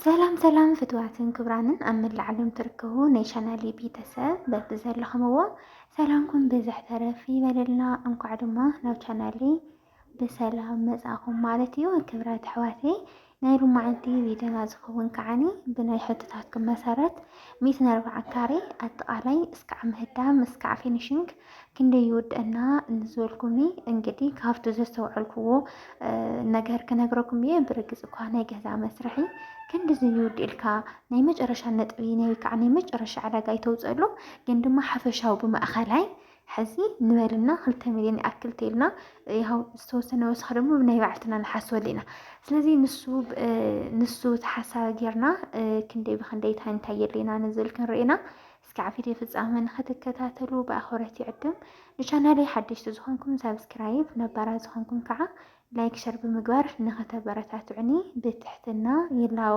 ሰላም ፍትዋትን ክብራንን ኣብ ዓለም ትርከቡ ናይ ቻናሌ ቤተሰብ በብዘለኹምዎ ሰላምኩም ብዝሕ ተረፊ ይበለልና። እንኳዕ ድማ ናብ ቻናሌ ብሰላም መጻኹም ማለት እዩ። ክብራት ኣሕዋተይ ናይ ሎማዓንቲ ቪድዮና ዝኸውን ከዓኒ ብናይ ሕቶታትኩም መሰረት 140 ካሬ ኣጠቃላይ እስካዕ ምህዳም እስካዕ ፊኒሽንግ ክንደይ ይውድአና እንዝበልኩምኒ እንግዲህ ካብቲ ዘስተውዐልክዎ ነገር ክነግረኩም እየ። ብርግጽ እኳ ናይ ገዛ መስርሒ ክንድዚ ይውድልካ ናይ መጨረሻ ነጥቢ ናይ ከዓ ናይ መጨረሻ ዕዳጋ ይተውፀሉ ግን ድማ ሓፈሻው ብማእኸላይ ሕዚ ንበልና 2 ሚልዮን ኣክል ተይልና ያው ዝተወሰነ ወስኽ ደግሞ ብናይ ባዕልትና ንሓስበሉ ኢና። ስለዚ ንሱ ተሓሳቢ ጌርና ክንደይ ብክንደይ እንታይ የድልየና ንዝብል ክንርኢና እስካዕ ቪድዮ ፍጻመ ንኽትከታተሉ ብኣኽብሮት ይዕድም። ንቻናለይ ሓደሽቲ ዝኾንኩም ሳብስክራይብ ነባራ ዝኾንኩም ከዓ ላይክ ሸር ብምግባር ንኸተበረታትዑኒ ብትሕትና ይላዎ።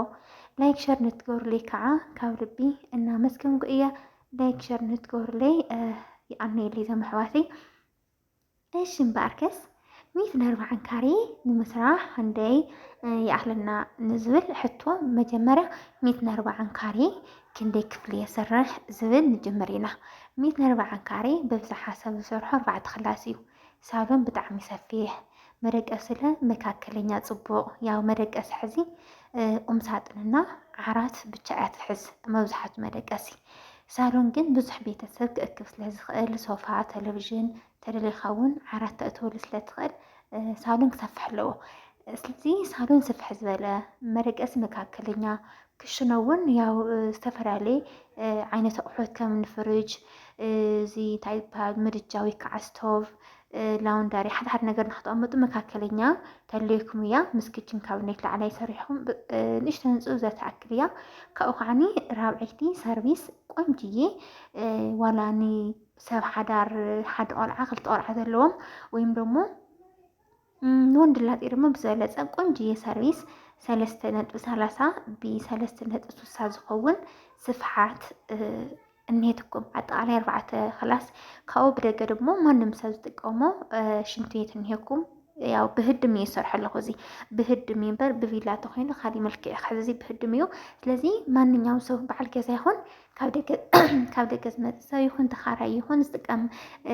ላይክ ሸር ንትገብሩለይ ከዓ ካብ ልቢ እናመስገንኩ እየ። ላይክ ሸር ንትገብሩለይ ይኣምነየለይ ዘመሕዋተይ። እሺ እምበኣርከስ 140 ካሬ ንምስራሕ ክንደይ ይኣኽለና ንዝብል ሕቶ መጀመርያ 140 ካሬ ክንደይ ክፍሊ የሰርሕ ዝብል ንጅምር ኢና። 140 ካሬ በብዝሓ ሰብ ዝሰርሖ 4 ክላስ እዩ። ሳሎን ብጣዕሚ ሰፊሕ መደቀስለ መካከለኛ ጽቡቕ ያው መደቀስ ሕዚ ቁምሳጥንና ዓራት ብቻ እያ ትሕዝ መብዛሕቱ መደቀሲ። ሳሎን ግን ብዙሕ ቤተሰብ ክእክብ ስለ ዝኽእል ሶፋ ቴሌቪዥን ተደሊኻ እውን ዓራት ተእትወሉ ስለ ትኽእል ሳሎን ክሰፍሕ ኣለዎ። ስለዚ ሳሎን ስፍሕ ዝበለ መደቀሲ መካከለኛ ክሽነ እውን ያው ዝተፈላለየ ዓይነት ኣቑሑት ከም ፍሪጅ እዚ እንታይ ይበሃል ምድጃ ወይ ከዓ ስቶቭ ላውንዳሪ ሓደ ነገር ንኽተቐምጡ መካከለኛ ተለይኩም እያ። ምስ ክችን ካብኔት ላዕላይ ሰሪሕኩም ንእሽተ ህንፁ ዘተኣክል እያ። ካብኡ ከዓኒ ራብዒቲ ሰርቪስ ቆንጅዬ ዋላኒ ሰብ ሓዳር ሓደ ቆልዓ 2 ቆልዓ ዘለዎም ወይም ደሞ ንወንድላጤ ድማ ብዝበለፀ ቆንጅዬ ሰርቪስ 3.30 ብ3.60 ዝኸውን ስፍሓት እኔትኩም ኣጠቃላይ 4 ክላስ ካብኡ ብደገ ደግሞ ማንም ሰብ ዝጥቀሞ ሽንት ቤት እኒሄኩም። ያው ብህድም እየ ዝሰርሐ ኣለኹ እዚ ብህድም እምበር ብቪላ ተኾይኑ ካሊእ መልክዕ ሕዚ ብህድም እዩ። ስለዚ ማንኛውም ሰብ በዓል ገዛ ይኹን ካብ ደገ ዝመፅእ ሰብ ይኹን ተኻራይ ይኹን ዝጥቀም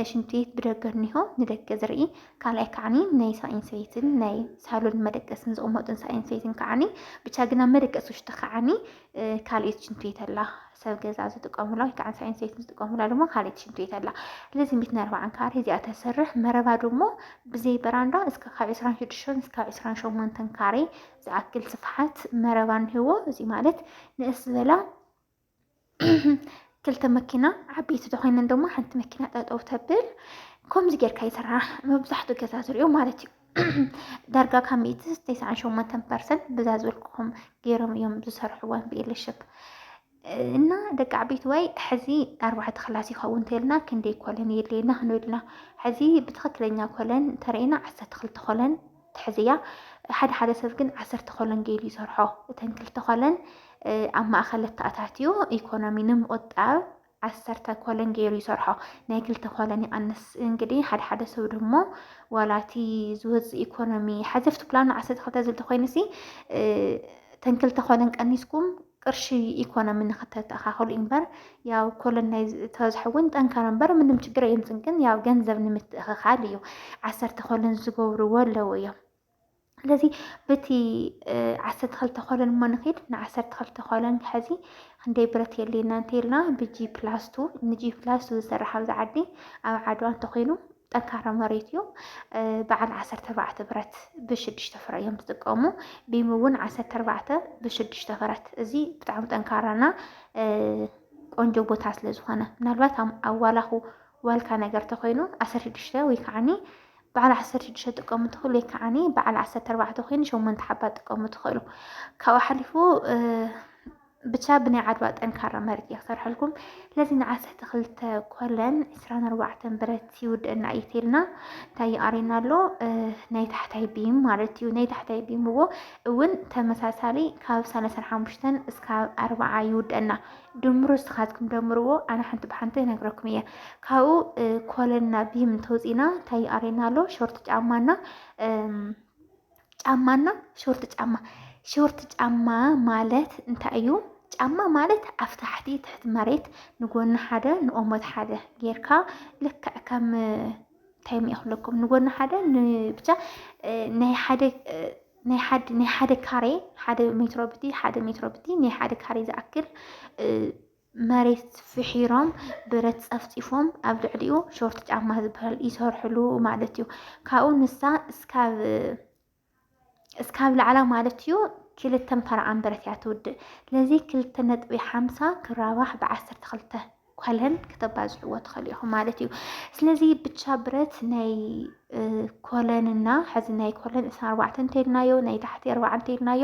ሽንት ቤት ብደገ እኒሆ ንደገ ዝርኢ። ካልኣይ ከዓኒ ናይ ሳይንስ ናይ ሳሎን መደቀስን ዝቕመጡን ሳይንስ ቤትን ከዓኒ ብቻ ግና መደቀስ ውሽጢ ከዓኒ ካልኦት ሽንት ቤት ኣላ ሰብ ገዛ ዝጥቀሙላ ወይ ከዓ ሳይንስ ቤት ዝጥቀሙላ ድማ ካልኦት ሽንት ቤት ኣላ። ስለዚ 140 ካሬ እዚኣ ተሰርሕ መረባ ድማ ብዘይ በራንዳ እስከ 26 እስካብ 28 ካሬ ዝኣክል ስፍሓት መረባ ንህቦ። እዚ ማለት ንእስ ዝበላ 2 መኪና ዓበይቲ ተኾይነን ድማ ሓንቲ መኪና ጠጠው ተብል ከምዚ ጌርካ ይስራሕ መብዛሕትኡ ገዛ ዝሪኦ ማለት እዩ። ዳርጋ ካብ 198% ብዛ ዝበልኩኹም ገይሮም እዮም ዝሰርሕዎን ብኤልሽብ እና ደቂ ዓበይቲ ወይ ሕዚ 4 ክላስ ይኸውን ተልና ክንደይ ኮለን የድልየና ክንብልና ሕዚ ብትክክለኛ ኮለን ተርእና 12 ኮለን ትሕዝያ። ሓደ ሰብ ግን 10 ኮለን ገይሩ ይሰርሖ። እተን 2 ኮለን ኣብ ማእኸል ተኣታትዩ ኢኮኖሚ ንምቁጣብ 10 ኮለን ገይሩ ይሰርሖ። ናይ 2 ኮለን ይቐንስ። እንግዲህ ሓደ ሰብ ደሞ ዋላቲ ዝወፅእ ኢኮኖሚ ሓዘፍቲ ፕላኑ 12 ዝብል ተኾይኑሲ ተን 2 ኮለን ቀኒስኩም ቅርሺ ኢኮኖሚ ንኽተተኻኸሉ እምበር ያው ኮለን ናይ ተዝሕውን ጠንካራ እምበር ምንም ችግር የምፅን። ግን ያው ገንዘብ ንምትእኽኻል እዩ 10 ኮለን ዝገብርዎ ኣለዎ እዮም። ስለዚ በቲ 12 ኮለን እሞ ንኸይድ ን12 ኮለን ሕዚ ክንደይ ብረት የድልየና እንተኢልና ብጂ ፕላስ 2 ንጂ ፕላስ 2 ዝሰርሕ ኣብዚ ዓዲ ኣብ ዓድዋ እንተኾይኑ ጠንካራ መሬት እዩ። በዓል 14 ብረት ብ6 ፍረ እዮም ዝጥቀሙ። ቢም እውን 14 ብ6 ፍረት። እዚ ብጣዕሚ ጠንካራና ቆንጆ ቦታ ስለ ዝኾነ ምናልባት ኣብ ዋላኹ ዋልካ ነገር ተኾይኑ 16 ወይ ከዓኒ በዓል 16 ጥቀሙ ትኽእሉ ወይ ከዓኒ በዓል 14 ኮይኑ 8 ሓባ ጥቀሙ ትኽእሉ። ካብኡ ሓሊፉ ብቻ ብናይ ዓድዋ ጠንካራ መሬት እየ ክሰርሐልኩም። ስለዚ ን12 ኮለን 24 ብረት ይውድአና እዩ ተኢልና እንታይ ይቐሪና ኣሎ ናይ ታሕታይ ቢም ማለት እዩ። ናይ ታሕታይ ቢም እውን ተመሳሳሊ ካብ 35 እስካብ 40 ይውድአና። ድምሩ እስኻትኩም ደምርዎ ኣነ ሓንቲ ብሓንቲ ነግረኩም እየ። ካብኡ ኮለንና ቢም ተውፂና እንታይ ይቐሪና ኣሎ ሾርት ጫማና ሾርት ጫማ ሾርት ጫማ ማለት እንታይ እዩ? ጫማ ማለት ኣብ ታሕቲ ትሕቲ መሬት ንጎኒ ሓደ ንኦሞት ሓደ ጌርካ ልክዕ ከም እንታይ ይኽለኩም ንጎኒ ሓደ ብቻ ናይ ሓደ ካሬ ሓደ ሜትሮ ብቲ ሓደ ሜትሮ ብቲ ናይ ሓደ ካሬ ዝኣክል መሬት ፍሒሮም ብረት ፀፍፂፎም ኣብ ልዕሊኡ ሾርት ጫማ ዝበሃል ይሰርሕሉ ማለት እዩ። ካብኡ ንሳ እስካብ ላዕላ ማለት እዩ 2 ፈርቓን ብረት እያ ትውድእ። ስለዚ 2.50 ክራባሕ ብ12 ኮለን ክተባዝሕዎ ትኽእሉ ኢኹም ማለት እዩ። ስለዚ ብቻ ብረት ናይ ኮለንና ሕዚ ናይ ኮለን 24 እንተይልናዮ ናይ ታሕቲ 4 እንተይልናዮ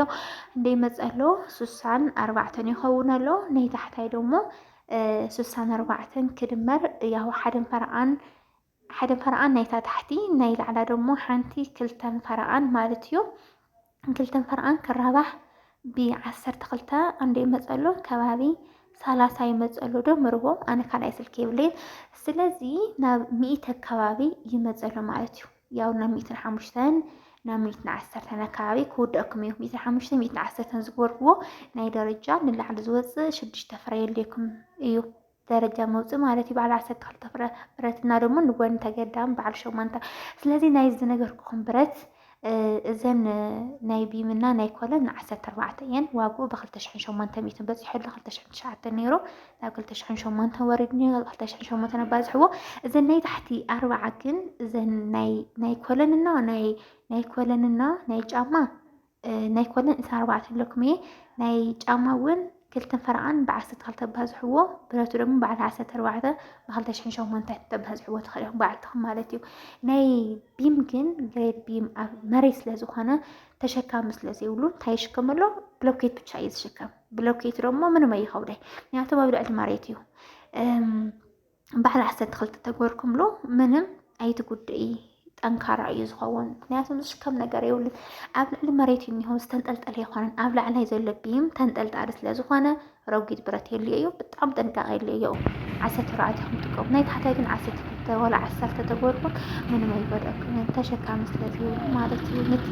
እንደይ መፀሎ 64 ይኸውን ኣሎ። ናይ ታሕታይ ደሞ 64 ክድመር ያው ሓደ ፈርቓን ናይታ ታሕቲ ናይ ላዕላ ደሞ ሓንቲ 2 ፈርቓን ማለት እዩ። 2 ፈርቓን ክራባሕ ብ12 እንደይ መፀሎ ከባቢ 30 ይመፀሎ ደምርዎ ኣነ ካልኣይ ስልኪ የብለይን። ስለዚ ናብ 100 ከባቢ ይመፀሎ ማለት እዩ። ያው ናብ 105 ናብ 110 ኣከባቢ ክውደአኩም እዩ። 105 110 ዝገበርክዎ ናይ ደረጃ ንላዕሊ ዝወፅእ 6 ፍረ የድልየኩም እዩ ደረጃ መውፅእ ማለት እዩ። በዓል 12 ፍረ ብረትና ደሞ ንጎኒ ተገዳም በዓል 8። ስለዚ ናይ ዝነገርኩኹም ብረት እዘን ናይ ቢምና ናይ ኮለን 14 እየን። ዋግኡ ብ2800 በፂሑ 2009 ነይሩ ናብ 2008 ወሪድ ነይሩ 2008 ባዝሕዎ። እዘን ናይ ታሕቲ 40 ግን እዘን ናይ ኮለንና ናይ ጫማ ናይ ኮለን 24 ኣለኩም እየ። ናይ ጫማ እውን 2 ፈርቓን ብ12 ባዝሕዎ ብረቱ ደግሞ በዓል 14 ብ2008 ተባዝሕዎ ትኽእል ኢኹም በዓልትኹም ማለት እዩ። ናይ ቢም ግን ግሬድ ቢም ኣብ መሬት ስለ ዝኾነ ተሸካሚ ስለ ዘይብሉ እንታይ ይሽከም ኣሎ? ብሎኬት ብቻ እዩ ዝሽከም። ብሎኬት ደግሞ ምንም ኣይኸብደይ ምክንያቱም ኣብ ልዕሊ መሬት እዩ። በዓል 12 ተገበርኩምሎ ምንም ኣይትጉድኢ ጠንካራ እዩ ዝኸውን ምክንያቱም ዝሽከም ነገር የብሉን። ኣብ ልዕሊ መሬት እዩ እኒሆ ዝተንጠልጠለ ይኾነን። ኣብ ላዕላይ ዘሎ ቢም ተንጠልጣሊ ስለ ዝኾነ ረጊድ ብረት የድልዮ እዩ። ብጣዕሚ ጥንቃቐ የድልዮ 14 ኢኹም ጥቀሙ። ናይ ታሕታይ ግን 12 ወላ 10 ተገበርኩም ምንም ኣይጎድአኩምን ተሸካሚ ስለ ዘይብሉ ማለት እዩ። ነቲ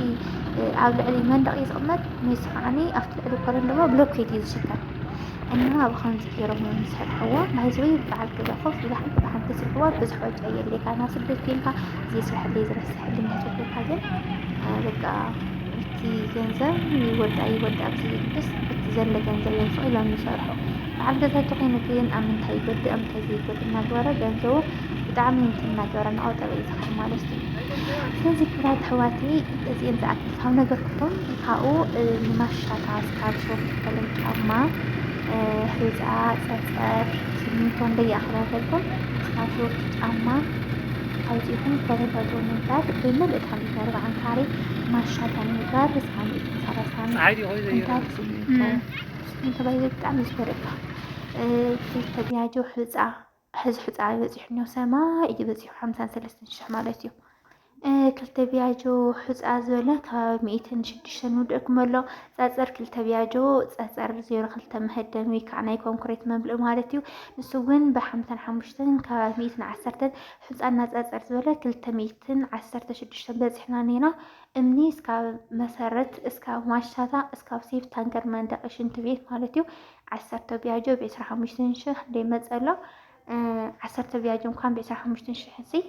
ኣብ ልዕሊ መንደቕ እዩ ዝቕመጥ ንሱ ከዓኒ ኣብቲ ልዕሊ ኮለን ድማ ብሎኬት እዩ ዝሽከም እና ብኸምዚ ገይሮም ዝሰርሕዎ ናይ ዝወይ በዓል ገዛ ኮፍ ኢልካ ብሓንቲ ስልክዋ ብዙሕ ወጪ የድልየካ ናብ ስደት ኮንካ ዘይስራሕለይ ዝረስሐልኝ ትብልካ ግን በቃ እቲ ገንዘብ ይወዳእ ብዘይግድስ እቲ ዘለ ገንዘብ የንፍቕ ኢሎም ይሰርሑ። በዓል ገዛ እንተኮይኑ ግን ኣብ ምንታይ ይጎድእ ኣብ ምንታይ ዘይጎድእ እናገበረ ገንዘቡ ብጣዕሚ እናገበረ እናቆጠበ እዩ ዝኸድ ማለት እዩ። ስለዚ ክብራት ኣሕዋተይ እዚአን ዝኣክል ካብ ነገርኩኩም ካብኡ ንማሻታ እስካብ ሾርት ኮለን ጫማ ህፃ ፀፀር ስሚንቶ እንደየኣኽላፈልኩም እስካብ ሾርት ጫማ ኣውፂኢኹም ኮረዳዶ ምግባር ብምልእ ካብ 40 ካሬ ማሻታ ምግባር እስካብ 130 እንታይ ስሚንቶ ባይዘ ብጣዕሚ ዝጎደካ 2 ቢያጆ ህፃ ሕዚ ህፃ በፂሑ እኒኦ ሰማይ እዩ በፂሑ 53,000 ማለት እዩ። 2 ቢያጆ ህፃ ዝበለ ከባቢ 106 ንውድአኩም ኣሎ። ፀፀር 2 ቢያጆ ፀፀር 02 መህደሚ ከዓ ናይ ኮንክሪት መምልእ ማለት እዩ። ንሱ እውን ብ55 ከባቢ 110 ህፃና ፀፀር ዝበለ 216 በፂሕና ነና። እምኒ እስካብ መሰረት እስካብ ማሻታ እስካብ ሴፍ ታንከር መንደቕ ሽንት ቤት ማለት እዩ 10 ቢያጆ ብ25,000 እንደይ መፀሎ 10 ቢያጆ እንኳን ብ25,000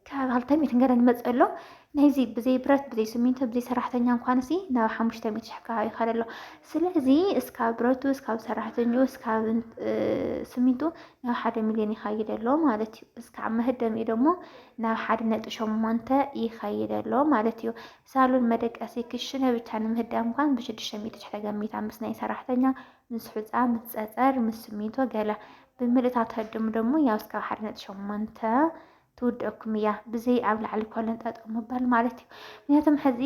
ካብ 200 ገረን መፀሎ ናይዚ ብዘይ ብረት ብዘይ ስሚንቶ ብዘይ ሰራሕተኛ እንኳን ናብ 500,000 ከባቢ ይኸድ ኣሎ። ስለዚ እስካብ ብረቱ እስካብ ሰራሕተኛኡ እስካብ ስሚንቶ ናብ 1 ሚልዮን ይኸይድ ኣሎ ማለት እዩ። እስካብ መህደሚ ደግሞ ናብ 1.8 ይኸይድ ኣሎ ማለት እዩ። ሳሎን መደቀሲ ክሽነ ብቻ ንምህዳም እንኳን ብ600 ተገሚታ ምስ ናይ ሰራሕተኛ ምስ ህፃ ምስ ፀፀር ምስ ስሚንቶ ገለ ብምልእታት ህድሙ ደግሞ ያው እስካብ 1.8 ትውደአኩም እያ ብዘይ ኣብ ላዕሊ ኮለን ጠጠው ምባል ማለት እዩ። ምክንያቱም ሕዚ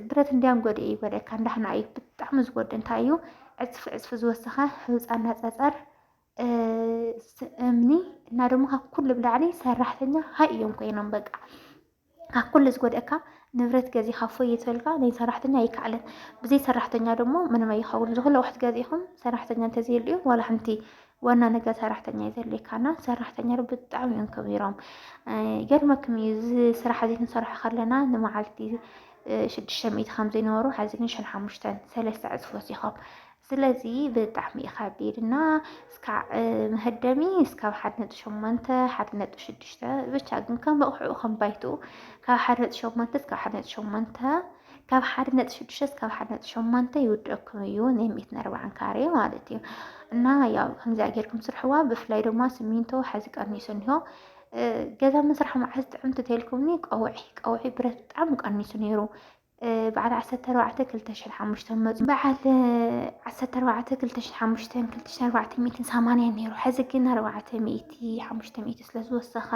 ብረት እንዲያም ጎድኢ ይጎድአካ እንዳሕና እዩ ብጣዕሚ ዝጎድእ እንታይ እዩ ዕፅፊ ዝወስኻ ህፃና ፀፀር እምኒ እና ደግሞ ካብ ኩሉ ብላዕሊ ሰራሕተኛ ሃይ እዮም ኮይኖም በቃ ካብ ኩሉ ዝጎድአካ ንብረት ገዚእኻ ፎይ እትበልካ ናይ ሰራሕተኛ ኣይከኣለን። ብዘይ ሰራሕተኛ ደግሞ ምንም ኣይኸውን። ዝኩሉ ኣቑሑት ገዚእኹም ሰራሕተኛ እንተዘይልዩ ዋላ ሓንቲ ዋና ነገር ሰራሕተኛ እዩ ዘድልየካና። ሰራሕተኛ ብጣዕሚ እዮም ከቢሮም ገርመክም እዩ። እዚ ስራሕ እዚ ክንሰርሖ ከለና ንመዓልቲ 600 خمزي نورو حزين شن حمشتن 3 وسيخم سلازي بتحمي خبيرنا سكع مهدمي سكع حدنت شمنته حدنت شدشته بتشاقن كان بقحو خم بايتو كاب حدنت شمنته سكع حدنت شمنته كاب حدنت شدشته سكع حدنت شمنته يودكم يون يميتنا 4 كاري مالتي እና ያው ከምዚ ኣጌርኩም ስርሕዋ ብፍላይ ድማ ስሚንቶ ሓዚ ቀኒሱ እንሆ ገዛ መስርሒ መዓዝ ጥዕምቲ ተልኩምኒ ቀውዒ ብረት ብጣዕሚ ቀኒሱ ነይሩ በዓል 14/2005 መፁ በዓል 14/2005 2480 ነይሩ ሕዚ ግን 400/500 ስለ ዝወሰኸ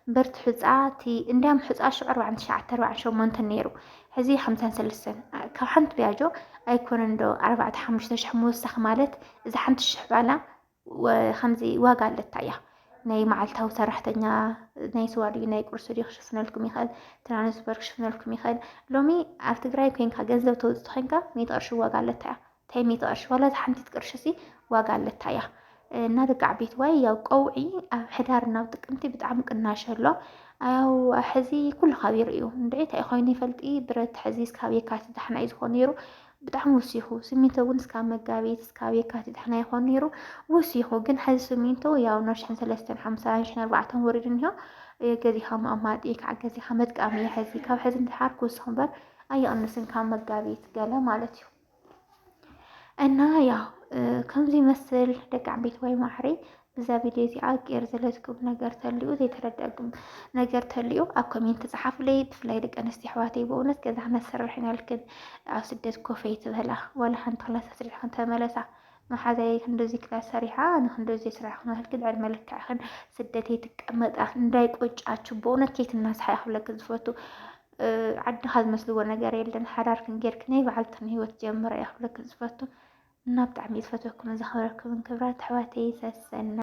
برت حزاتي اندام حزات شعر عن شعتر وعن شو مونتن نيرو هذي 53 كحنت بياجو أيكون عنده 4 5 حموس مالت إذا حنت الشحبالة وخمزي واقع للتايا ناي معلتها وسرحتنا ناي سوالي ناي كورسوري شفنا لكم يخل ترانسبورك شفنا لكم يخل لومي أفتقراي كين كجزء وتوزت خنكا 100 قرش واقع للتايا تاي 100 قرش ولا حنت تقرشسي واقع للتايا نرجع بيت ويا وقوعي حدارنا وتقمتي بتعم قناش هلا او حزي كل خبير ايو ندعيت اي خويني فلطي برت حزيز كابي كاتد حنا يزخون يرو بتعم وسيخو سميتو ونس كان مقابيت كابي كاتد حنا يخون يرو وسيخو جن حز سميتو ياو نرشحن 350 شن 4 وردنها كذي هم امات ايك عكزي حمد قامي حزي كاب حز انتحار كوس خنبر اي انسن كان مقابيت قال مالتيو እና ያው ከምዚ መስል ደቂ ዓበይቲ ወይ ማሕሪ ብዛ ቪድዮ እዚኣ ጌር ዘለትኩም ነገር ተልዩ ዘይተረዳእኩም ነገር ተልዩ ኣብ ኮሜንት ተጻሓፉለይ ብፍላይ ደቂ ኣንስትዮ ኣሕዋተይ በእውነት ገዛና ዝሰርሕ ኢና ልክን ኣብ ስደት ኮፈይ ትበላ ወላ ሓንቲ ክላስ ሰሪሕ ተመለሳ maxaday እንደዚህ ክላስ ሰሪሓ ንክንደዚ ስራሕ ክናል ክድዕል መልክዕን ስደተይ ትቀመጣ እንዳይቆጫችሁ በእውነት ኬትና ሳይ ክብለክ ዝፈቱ ዓድኻ ዝመስልዎ ነገር የለን ሓዳር ክንጌርክነይ በዓልትን ህይወት ጀምረ ይኽብለክ ዝፈቱ እና ብጣዕሚ ዝፈትወኩም ዝኽበረኩም ክብራት ኣሕዋተይ ሰሰና